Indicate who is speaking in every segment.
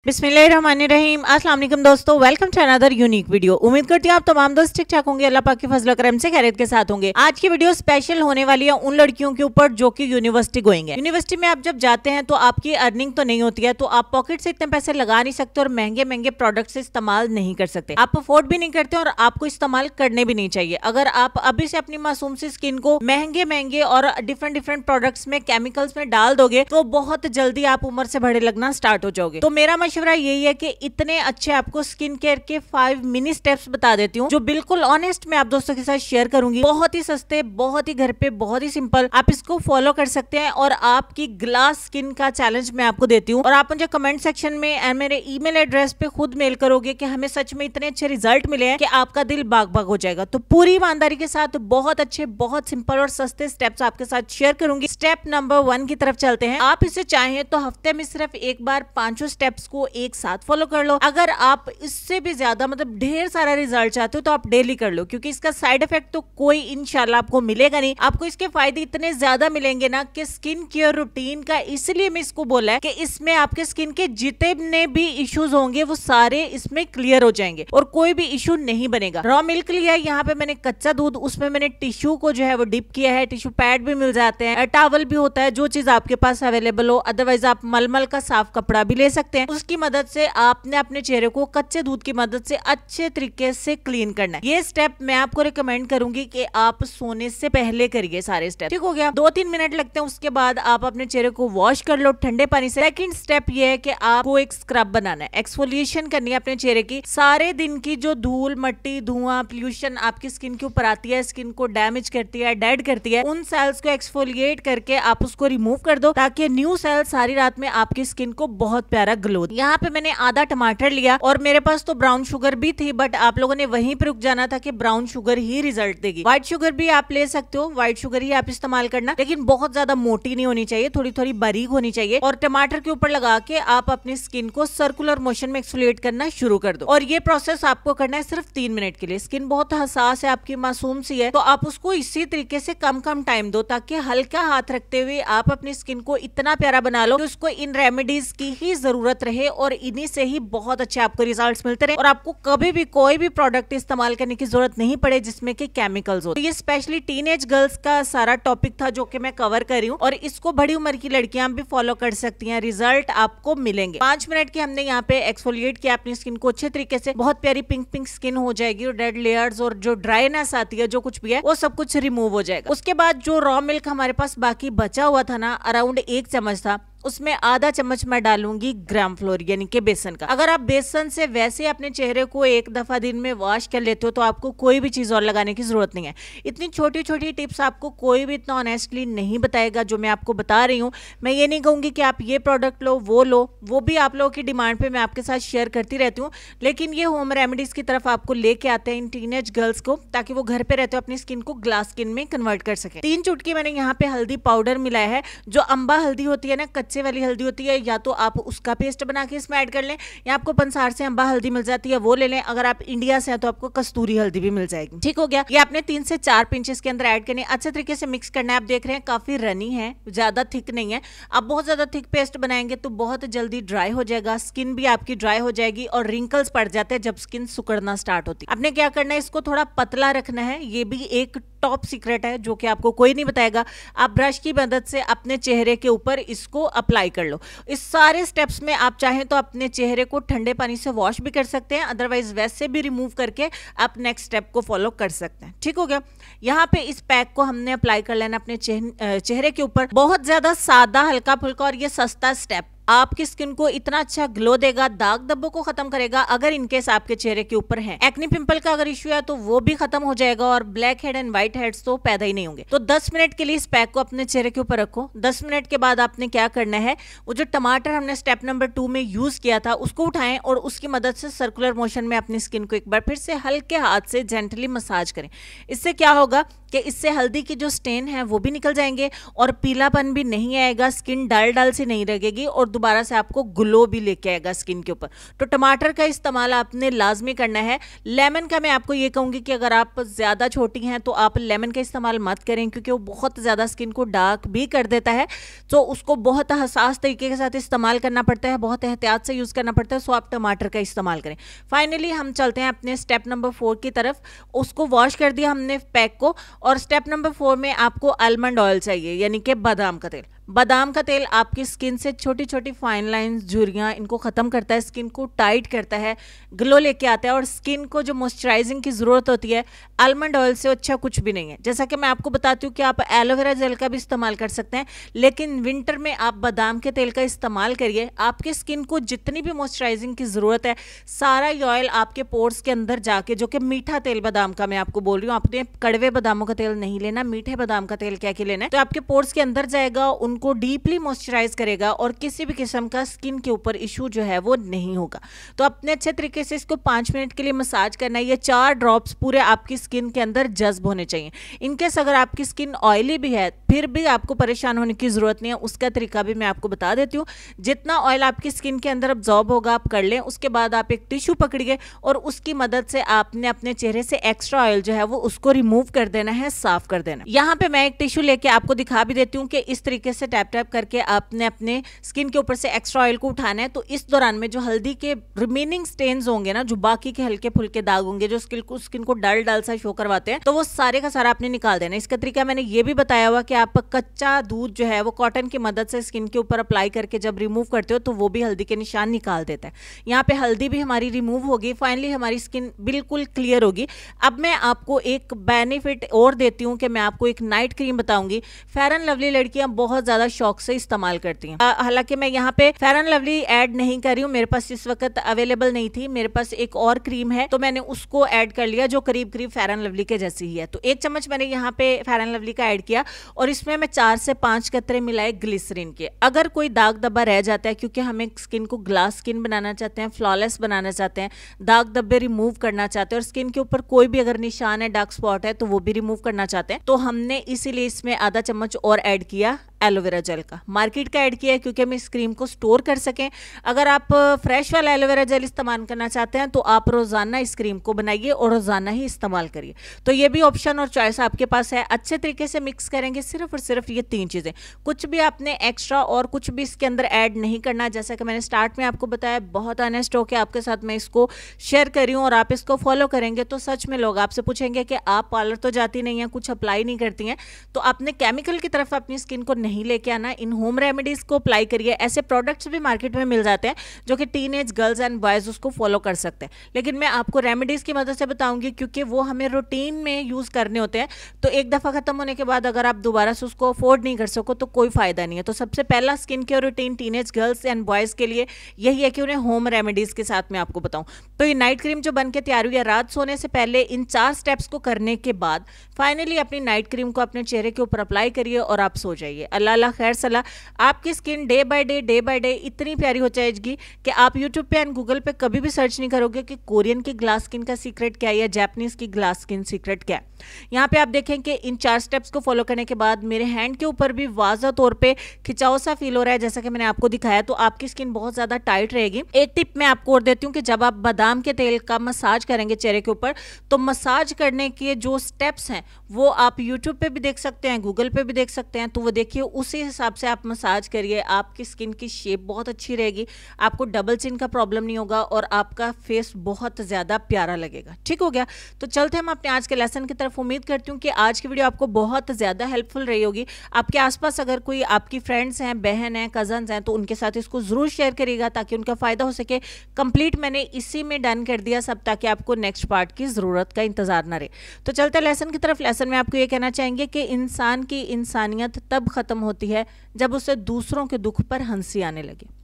Speaker 1: बिस्मिल्लाहिर्रहमानिर्रहीम। अस्सलाम वालेकुम दोस्तों, welcome to another unique video. उम्मीद करती हूँ आप तमाम दोस्त ठीक ठाक होंगे, अल्लाह पाक के फजल करम से खैरियत के साथ होंगे। आज की वीडियो स्पेशल होने वाली है उन लड़कियों के ऊपर जो कि यूनिवर्सिटी गोइंग है। यूनिवर्सिटी में आप जब जाते हैं तो आपकी अर्निंग तो नहीं होती है, तो आप पॉकेट से इतने पैसे लगा नहीं सकते और महंगे महंगे प्रोडक्ट्स इस्तेमाल नहीं कर सकते। आप अफोर्ड भी नहीं करते और आपको इस्तेमाल करने भी नहीं चाहिए। अगर आप अभी से अपनी मासूम सी स्किन को महंगे महंगे और डिफरेंट प्रोडक्ट्स में केमिकल्स में डाल दोगे तो बहुत जल्दी आप उम्र से बड़े लगना स्टार्ट हो जाओगे। तो मेरा मशवरा यही है कि इतने अच्छे आपको स्किन केयर के 5 मिनी स्टेप्स बता देती हूँ जो बिल्कुल ऑनेस्ट मैं आप दोस्तों के साथ शेयर करूंगी। बहुत ही सस्ते, बहुत ही घर पे, बहुत ही सिंपल, आप इसको फॉलो कर सकते हैं और आपकी ग्लास स्किन का चैलेंज मैं आपको देती हूँ। और आप मुझे कमेंट सेक्शन में मेरे ईमेल एड्रेस पे खुद मेल करोगे कि हमें सच में इतने अच्छे रिजल्ट मिले हैं कि आपका दिल बाग बाग हो जाएगा। तो पूरी ईमानदारी के साथ बहुत अच्छे, बहुत सिंपल और सस्ते स्टेप्स आपके साथ शेयर करूंगी। स्टेप नंबर 1 की तरफ चलते हैं। आप इसे चाहें तो हफ्ते में सिर्फ एक बार 5 स्टेप्स को एक साथ फॉलो कर लो। अगर आप इससे भी ज्यादा मतलब ढेर सारा रिजल्ट चाहते हो तो आप डेली कर लो, क्योंकि इसका साइड इफेक्ट तो कोई इंशाल्लाह आपको मिलेगा नहीं। आपको इसके फायदे इतने ज्यादा मिलेंगे ना कि स्किन केयर रूटीन का, इसलिए मैं इसको बोला है कि इसमें आपके स्किन के जितने भी इश्यूज होंगे वो सारे इसमें क्लियर हो जाएंगे और कोई भी इशू नहीं बनेगा। रॉ मिल्क लिया है यहाँ पे मैंने, कच्चा दूध, उसमें मैंने टिश्यू को जो है वो डिप किया है। टिश्यू पैड भी मिल जाते हैं, टॉवल भी होता है, जो चीज आपके पास अवेलेबल हो। अदरवाइज आप मलमल का साफ कपड़ा भी ले सकते हैं। उसकी मदद से आपने अपने चेहरे को कच्चे दूध की मदद से अच्छे तरीके से क्लीन करना है। ये स्टेप मैं आपको रिकमेंड करूंगी कि आप सोने से पहले करिए सारे स्टेप। ठीक हो गया? 2-3 मिनट लगते हैं। उसके बाद आप अपने चेहरे को वॉश कर लो ठंडे पानी से। सेकंड स्टेप ये है कि आपको एक स्क्रब बनाना है, एक्सफोलिएशन करनी है अपने चेहरे की। सारे दिन की जो धूल, मट्टी, धुआं, पोल्यूशन आपकी स्किन के ऊपर आती है, स्किन को डैमेज करती है, डेड करती है, उन सेल्स को एक्सफोलिएट करके आप उसको रिमूव कर दो ताकि न्यू सेल सारी रात में आपकी स्किन को बहुत प्यारा ग्लो। यहाँ पे मैंने आधा टमाटर लिया और मेरे पास तो ब्राउन शुगर भी थी, बट आप लोगों ने वहीं पर रुक जाना था कि ब्राउन शुगर ही रिजल्ट देगी। व्हाइट शुगर भी आप ले सकते हो, व्हाइट शुगर ही आप इस्तेमाल करना, लेकिन बहुत ज्यादा मोटी नहीं होनी चाहिए, थोड़ी थोड़ी बारीक होनी चाहिए। और टमाटर के ऊपर लगा के आप अपनी स्किन को सर्कुलर मोशन में एक्सफोलिएट करना शुरू कर दो। और ये प्रोसेस आपको करना है सिर्फ 3 मिनट के लिए। स्किन बहुत हसास है, आपकी मासूम सी है, तो आप उसको इसी तरीके से कम टाइम दो ताकि हल्का हाथ रखते हुए आप अपनी स्किन को इतना प्यारा बना लो कि उसको इन रेमेडीज की ही जरूरत रहे और इन्हीं से ही बहुत अच्छे आपको रिजल्ट्स मिलते रहे और आपको कभी भी कोई भी प्रोडक्ट इस्तेमाल करने की जरूरत नहीं पड़े जिसमें कि केमिकल्स हो। तो ये स्पेशली टीनेज गर्ल्स का सारा टॉपिक था जो कि मैं कवर कर रही हूँ और इसको बड़ी उम्र की लड़कियां भी फॉलो कर सकती हैं, रिजल्ट आपको मिलेंगे। 5 मिनट की हमने यहाँ पे एक्सफोलिएट किया अपनी स्किन को अच्छे तरीके से, बहुत प्यारी पिंक पिंक स्किन हो जाएगी और डेड लेयर्स और जो ड्राइनेस आती है, जो कुछ भी है, वो सब कुछ रिमूव हो जाएगा। उसके बाद जो रॉ मिल्क हमारे पास बाकी बचा हुआ था ना, अराउंड 1 चम्मच था, उसमें आधा चम्मच मैं डालूंगी ग्राम फ्लोर यानी कि बेसन का। अगर आप बेसन से वैसे अपने चेहरे को एक दफा दिन में वॉश कर लेते हो तो आपको कोई भी चीज और लगाने की जरूरत नहीं है। इतनी छोटी छोटी टिप्स आपको कोई भी इतना ऑनेस्टली नहीं बताएगा जो मैं आपको बता रही हूँ। मैं ये नहीं कहूंगी कि आप ये प्रोडक्ट लो, वो भी आप लोगों की डिमांड पे मैं आपके साथ शेयर करती रहती हूँ, लेकिन ये होम रेमेडीज की तरफ आपको लेके आते हैं इन टीनेज गर्ल्स को, ताकि वो घर पे रहते हो अपनी स्किन को ग्लास स्किन में कन्वर्ट कर सके। 3 चुटकी मैंने यहाँ पे हल्दी पाउडर मिलाया है, जो अम्बा हल्दी होती है ना, कच्चे वाली हल्दी होती है, या तो आप उसका पेस्ट बना के इसमें ऐड कर लें, या आपको पंसार से अम्बा हल्दी मिल जाती है वो ले लें। अगर आप इंडिया से हैं तो आपको कस्तूरी हल्दी भी मिल जाएगी। ठीक हो गया? ये आपने 3 से 4 पिंच इसके अंदर ऐड करने, अच्छे तरीके से मिक्स करना है। आप देख रहे हैं काफी रनी है, ज्यादा थिक नहीं है। आप बहुत ज्यादा थिक पेस्ट बनाएंगे तो बहुत जल्दी ड्राई हो जाएगा, स्किन भी आपकी ड्राई हो जाएगी और रिंकल्स पड़ जाते हैं जब स्किन सुकड़ना स्टार्ट होती है। आपने क्या करना है, इसको थोड़ा पतला रखना है। ये भी एक टॉप सीक्रेट है जो कि आपको कोई नहीं बताएगा। आप ब्रश की मदद से अपने चेहरे के ऊपर इसको अप्लाई कर लो। इस सारे स्टेप्स में आप चाहें तो अपने चेहरे को ठंडे पानी से वॉश भी कर सकते हैं, अदरवाइज वैसे भी रिमूव करके आप नेक्स्ट स्टेप को फॉलो कर सकते हैं। ठीक हो गया? यहाँ पे इस पैक को हमने अप्लाई कर लेना अपने चेहरे के ऊपर। बहुत ज्यादा सादा, हल्का फुल्का और ये सस्ता स्टेप आपकी स्किन को इतना अच्छा ग्लो देगा, दाग धब्बों को खत्म करेगा अगर इनकेस आपके चेहरे के ऊपर है। एक्ने पिंपल का अगर इश्यू है तो वो भी खत्म हो जाएगा और black head and white heads तो पैदा ही नहीं होंगे। तो 10 मिनट के लिए इस पैक को अपने चेहरे के ऊपर रखो। 10 मिनट के बाद आपने क्या करना है, वो जो टमाटर हमने स्टेप नंबर 2 में यूज किया था उसको उठाएं और उसकी मदद से सर्कुलर मोशन में अपनी स्किन को एक बार फिर से हल्के हाथ से जेंटली मसाज करें। इससे क्या होगा, कि इससे हल्दी की जो स्टेन है वो भी निकल जाएंगे और पीलापन भी नहीं आएगा, स्किन डल डल से नहीं लगेगी और दोबारा से आपको ग्लो भी लेके आएगा स्किन के ऊपर। तो टमाटर का इस्तेमाल आपने लाजमी करना है। लेमन का मैं आपको ये कहूँगी कि अगर आप ज़्यादा छोटी हैं तो आप लेमन का इस्तेमाल मत करें, क्योंकि वो बहुत ज़्यादा स्किन को डार्क भी कर देता है। तो उसको बहुत हसास तरीके के साथ इस्तेमाल करना पड़ता है, बहुत एहतियात से यूज़ करना पड़ता है। सो आप टमाटर का इस्तेमाल करें। फाइनली हम चलते हैं अपने स्टेप नंबर 4 की तरफ। उसको वॉश कर दिया हमने पैक को, और स्टेप नंबर 4 में आपको आलमंड ऑयल चाहिए, यानी कि बादाम का तेल। बादाम का तेल आपकी स्किन से छोटी छोटी फाइन लाइंस, झुर्रियाँ, इनको ख़त्म करता है, स्किन को टाइट करता है, ग्लो लेके आता है और स्किन को जो मॉइस्चराइजिंग की ज़रूरत होती है, आलमंड ऑयल से अच्छा कुछ भी नहीं है। जैसा कि मैं आपको बताती हूँ कि आप एलोवेरा जेल का भी इस्तेमाल कर सकते हैं, लेकिन विंटर में आप बादाम के तेल का इस्तेमाल करिए। आपके स्किन को जितनी भी मॉइस्चराइजिंग की ज़रूरत है, सारा ऑयल आपके पोर्स के अंदर जाके, जो कि मीठा तेल बादाम का मैं आपको बोल रही हूँ, आपने कड़वे बादामों का तेल नहीं लेना, मीठे बादाम का तेल क्या लेना है, तो आपके पोर्स के अंदर जाएगा, को डीपली मॉइस्चराइज करेगा और किसी भी किस्म का स्किन के ऊपर इशू जो है वो नहीं होगा। तो अपने अच्छे तरीके से इसको 5 मिनट के लिए मसाज करना है। ये 4 ड्रॉप्स पूरे आपकी स्किन के अंदर जज्ब होने चाहिए। इनकेस अगर आपकी स्किन ऑयली भी है, फिर भी आपको परेशान होने की जरूरत नहीं है। उसका तरीका भी मैं आपको बता देती हूँ। जितना ऑयल आपकी स्किन के अंदर अब्जॉर्ब होगा आप कर लें। उसके बाद आप एक टिश्यू पकड़िए और उसकी मदद से आपने अपने चेहरे से एक्स्ट्रा ऑयल जो है वो उसको रिमूव कर देना है, साफ कर देना। यहाँ पे मैं एक टिश्यू लेके आपको दिखा भी देती हूँ कि इस तरीके से टैप टैप करके आपने अपने स्किन के ऊपर से एक्स्ट्रा ऑयल को उठाना है। तो इस दौरान में जो हल्दी के रिमेनिंग स्टेन्स होंगे ना, जो बाकी के हल्के फुल्के दाग होंगे जो स्किन को डल डल सा शो करवाते हैं, तो वो सारे का सारा आपने निकाल देना। इसका तरीका मैंने ये भी बताया हुआ कि आप कच्चा दूध जो है वो कॉटन की मदद से स्किन के ऊपर अप्लाई करके जब रिमूव करते हो तो वो भी हल्दी के निशान निकाल देता है। यहाँ पे हल्दी भी हमारी रिमूव होगी। फाइनली हमारी स्किन बिल्कुल क्लियर होगी। अब मैं आपको एक बेनिफिट और देती हूँ कि मैं आपको एक नाइट क्रीम बताऊंगी। फेयर एंड लवली लड़कियां बहुत ज्यादा शौक से इस्तेमाल करती हैं। हालांकि मैं यहाँ पे फेयर एंड लवली ऐड नहीं कर रही हूँ, मेरे पास इस वक्त अवेलेबल नहीं थी। मेरे पास एक और क्रीम है तो मैंने उसको ऐड कर लिया जो करीब करीब फेयर एंड लवली के जैसी ही है। तो 1 चम्मच मैंने यहाँ पे फेयर एंड लवली का ऐड किया और इसमें मैं 4 से 5 कतरे मिलाए ग्लिसरीन के। अगर कोई दाग धब्बा रह जाता है, क्योंकि हमें स्किन को ग्लास स्किन बनाना चाहते हैं, फ्लॉलेस बनाना चाहते हैं, दाग धब्बे रिमूव करना चाहते हैं और स्किन के ऊपर कोई भी अगर निशान है, डार्क स्पॉट है तो वो भी रिमूव करना चाहते हैं, तो हमने इसीलिए इसमें आधा चम्मच और ऐड किया एलोवेरा जेल का। मार्केट का ऐड किया है क्योंकि हम इस क्रीम को स्टोर कर सकें। अगर आप फ्रेश वाला एलोवेरा जेल इस्तेमाल करना चाहते हैं तो आप रोजाना इस क्रीम को बनाइए और रोजाना ही इस्तेमाल करिए। तो ये भी ऑप्शन और चॉइस आपके पास है। अच्छे तरीके से मिक्स करेंगे सिर्फ और सिर्फ ये 3 चीजें। कुछ भी आपने एक्स्ट्रा और कुछ भी इसके अंदर ऐड नहीं करना। जैसा कि मैंने स्टार्ट में आपको बताया, बहुत ऑनेस्ट होकर आपके साथ मैं इसको शेयर कर रही हूँ और आप इसको फॉलो करेंगे तो सच में लोग आपसे पूछेंगे कि आप पार्लर तो जाती नहीं है, कुछ अप्लाई नहीं करती हैं, तो आपने केमिकल की तरफ अपनी स्किन को नहीं लेके आना। इन होम रेमेडीज को अप्लाई करिए। ऐसे प्रोडक्ट्स भी मार्केट में मिल जाते हैं जो कि टीनेज गर्ल्स एंड बॉयज उसको फॉलो कर सकते हैं, लेकिन मैं आपको रेमेडीज की मदद से बताऊंगी क्योंकि वो हमें रूटीन में यूज करने होते हैं। तो एक दफा खत्म होने के बाद अगर आप दोबारा से उसको अफोर्ड नहीं कर सको तो कोई फायदा नहीं है। तो सबसे पहला skin care routine teenage girls and boys के लिए यही है कि उन्हें होम रेमेडीज के साथ मैं आपको बताऊं। तो ये नाइट क्रीम जो बन के तैयार हुई है, रात सोने से पहले इन 4 स्टेप्स को करने के बाद फाइनली अपनी नाइट क्रीम को अपने चेहरे के ऊपर अप्लाई करिए और आप सो जाइए। अल्लाह अल्लाह खैर सलाह। आपकी स्किन डे बाय डे इतनी प्यारी हो जाएगी कि आप यूट्यूब पे एंड गूगल पे कभी भी सर्च नहीं करोगे कि कोरियन की ग्लास स्किन का सीक्रेट क्या है या जापानीज की ग्लास स्किन सीक्रेट क्या है। यहाँ पे आप देखें कि इन 4 स्टेप्स को फॉलो करने के बाद मेरे हैंड के ऊपर भी वाज़ा तौर पे खिंचाव सा फील हो रहा है, जैसा कि मैंने आपको दिखाया। तो आपकी स्किन बहुत ज्यादा टाइट रहेगी। एक टिप मैं आपको और देती हूँ कि जब आप बादाम के तेल का मसाज करेंगे चेहरे के ऊपर, तो मसाज करने के जो स्टेप्स हैं वो आप यूट्यूब पे भी देख सकते हैं, गूगल पे भी देख सकते हैं। तो वो देखिए, उसी हिसाब से आप मसाज करिए। आपकी स्किन की शेप बहुत अच्छी रहेगी, आपको डबल चिन का प्रॉब्लम नहीं होगा और आपका फेस बहुत ज्यादा प्यारा लगेगा। ठीक हो गया? तो चलते हम अपने आज के लेसन की तरफ। उम्मीद करती हूँ कि आज की वीडियो आपको बहुत ज्यादा हेल्पफुल रही होगी। आपके आसपास अगर कोई आपकी फ्रेंड्स हैं, बहन हैं, कजन्स हैं, तो उनके साथ इसको जरूर शेयर करिएगा ताकि उनका फायदा हो सके। कंप्लीट मैंने इसी में डन कर दिया सब, ताकि आपको नेक्स्ट पार्ट की जरूरत का इंतजार ना रहे। तो चलते लेसन की तरफ। लेसन में आपको ये कहना चाहेंगे कि इंसान की इंसानियत तब खत्म होती है जब उसे दूसरों के दुख पर हंसी आने लगे।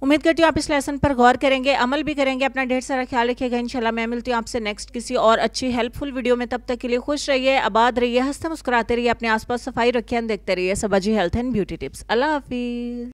Speaker 1: उम्मीद करती हूँ आप इस लेसन पर गौर करेंगे, अमल भी करेंगे। अपना ढेर सारा ख्याल रखिएगा। इंशाल्लाह मैं मिलती हूँ आपसे नेक्स्ट किसी और अच्छी हेल्पफुल वीडियो में। तब तक के लिए खुश रहिए, आबाद रहिए, हंसते मुस्कुराते रहिए, अपने आसपास सफाई रखिए, देखते रहिए सबाजी हेल्थ एंड ब्यूटी टिप्स। अल्लाह हाफिज।